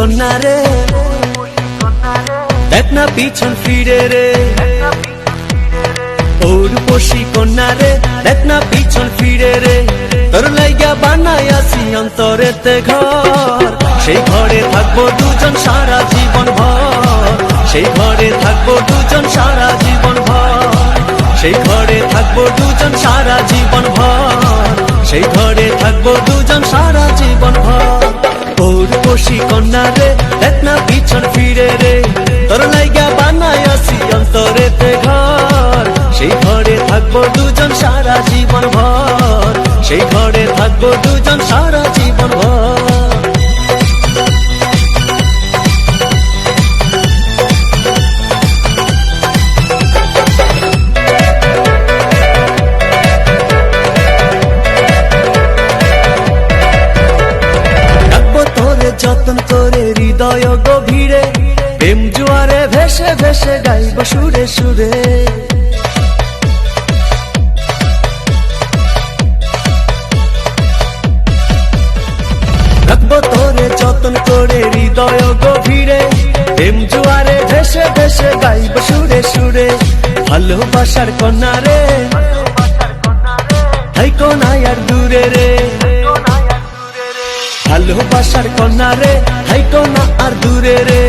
কন্যা রে, দেখ না পিছন ফিরে রে। ও রূপসী কন্যা রে, দেখ না পিছন ফিরে রে। তোর লাইগা বানাইয়াছি অন্তরেতে ঘর, সেই ঘরে থাকবো দুজন সারা জীবন ভর। সেই ঘরে থাকবো দুজন সারা জীবন ভর। সেই ঘরে থাকবো দুজন সারা জীবন ভর। সেই ঘরে থাকবো দুজন সারা জীবন ভর। ও রূপসী কন্যা রে, দেখ না পিছন ফিরে রে। তোর লাইগা বানাইয়াছি অন্তরেতে ঘর, সেই ঘরে থাকবো দুজন সারা জীবন ভর। সেই ঘরে থাকবো দুজন সারা জীবন ভর। রাখবো তোরে যতন করে হৃদয় গভীরে, প্রেম জোয়ারে ভেসে ভেসে গাইব সুরে সুরে। রাখবো তোরে যতন করে হৃদয় গভীরে, প্রেম জোয়ারে ভেসে ভেসে গাইব সুরে সুরে। ভালোবাসার কন্যা রে, থাইকো না আর দূরে রে। ভালোবাসার কন্যা রে, থাইকো না আর দূরে রে।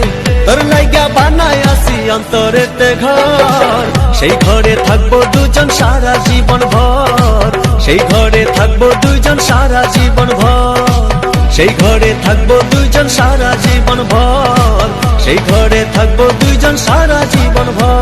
তোর লাইগা বানাইয়াছি অন্তরেতে ঘর, সেই ঘরে থাকবো দুজন সারা জীবন ভর। সেই ঘরে থাকবো দুজন সারা জীবন ভর। সেই ঘরে থাকবো দুজন সারা জীবন ভর। সেই ঘরে থাকবো দুজন সারা জীবন ভর।